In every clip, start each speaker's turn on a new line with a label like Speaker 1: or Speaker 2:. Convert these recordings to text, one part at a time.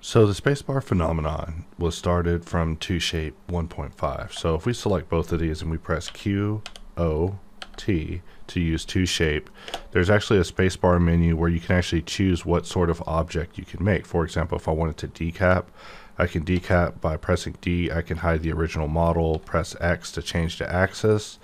Speaker 1: So the spacebar phenomenon was started from 2Shape 1.5. So if we select both of these and we press Q, O, T to use 2Shape, there's actually a spacebar menu where you can actually choose what sort of object you can make. For example, if I wanted to decap, I can decap by pressing D. I can hide the original model, press X to change the axis.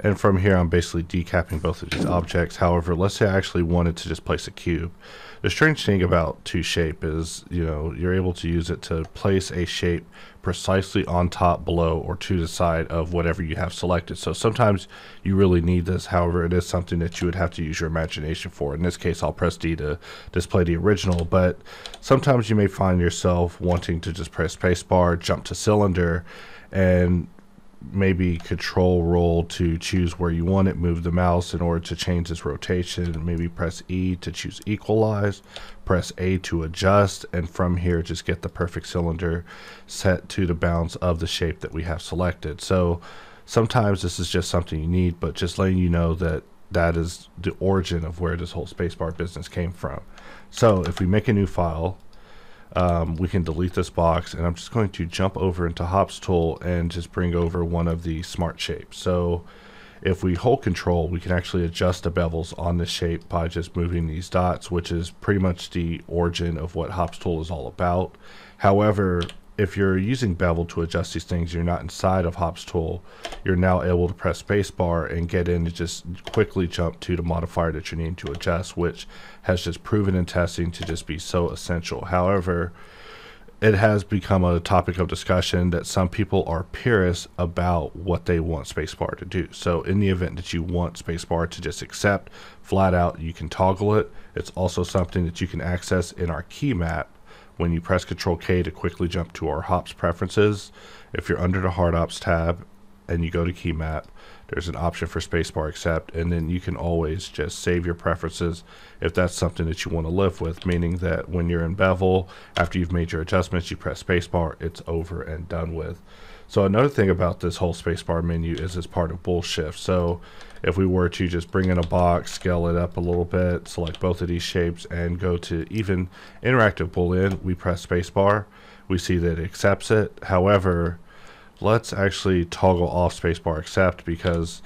Speaker 1: And from here, I'm basically decapping both of these objects. However, let's say I actually wanted to just place a cube. The strange thing about 2Shape is, you're able to use it to place a shape precisely on top, below, or to the side of whatever you have selected. So sometimes you really need this. However, it is something that you would have to use your imagination for. In this case, I'll press D to display the original, but sometimes you may find yourself wanting to just press spacebar, jump to cylinder, and maybe control roll to choose where you want it, move the mouse in order to change its rotation, maybe press E to choose equalize, press A to adjust, and from here just get the perfect cylinder set to the bounds of the shape that we have selected. So sometimes this is just something you need, but just letting you know that that is the origin of where this whole spacebar business came from. So if we make a new file, we can delete this box, and I'm just going to jump over into Hops tool and just bring over one of the smart shapes. So if we hold control, we can actually adjust the bevels on the shape by just moving these dots, which is pretty much the origin of what Hops tool is all about. However, if you're using bevel to adjust these things, you're not inside of Hops tool, you're now able to press spacebar and get in and just quickly jump to the modifier that you need to adjust, which has just proven in testing to just be so essential. However, it has become a topic of discussion that some people are purists about what they want spacebar to do. So in the event that you want spacebar to just accept flat out, you can toggle it. It's also something that you can access in our key map when you press Ctrl K to quickly jump to our hops preferences. If you're under the HardOps tab and you go to key map, there's an option for spacebar accept, and then you can always just save your preferences if that's something that you want to live with, meaning that when you're in bevel, after you've made your adjustments, you press spacebar, it's over and done with. So another thing about this whole spacebar menu is it's part of bool shift. So if we were to just bring in a box, scale it up a little bit, select both of these shapes, and go to even interactive boolean, we press spacebar, we see that it accepts it. However, let's actually toggle off spacebar accept because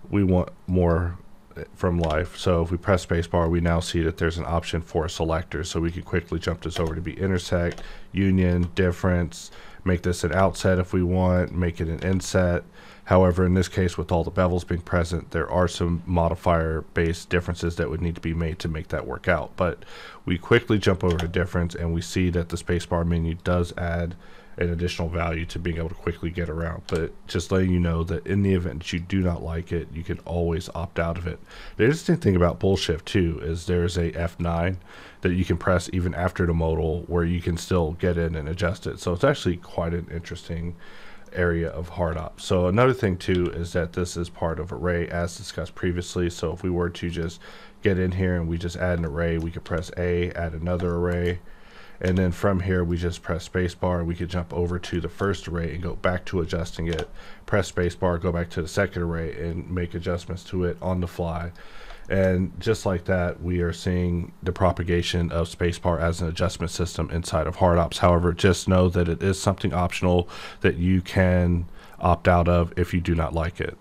Speaker 1: we want more from life. So if we press spacebar, we now see that there's an option for a selector, so we can quickly jump this over to be intersect, union, difference, make this an outset if we want, make it an inset. However, in this case, with all the bevels being present, there are some modifier based differences that would need to be made to make that work out. But we quickly jump over to difference, and we see that the spacebar menu does add an additional value to being able to quickly get around. But just letting you know that in the event that you do not like it, you can always opt out of it. The interesting thing about bool shift too is there's a F9 that you can press even after the modal where you can still get in and adjust it. So it's actually quite an interesting area of HardOps. So another thing too is that this is part of array as discussed previously. So if we were to just get in here and we just add an array, we could press A, add another array, and then from here we just press spacebar. We could jump over to the first array and go back to adjusting it, press spacebar, go back to the second array and make adjustments to it on the fly. And just like that, we are seeing the propagation of spacebar as an adjustment system inside of HardOps. However, just know that it is something optional that you can opt out of if you do not like it.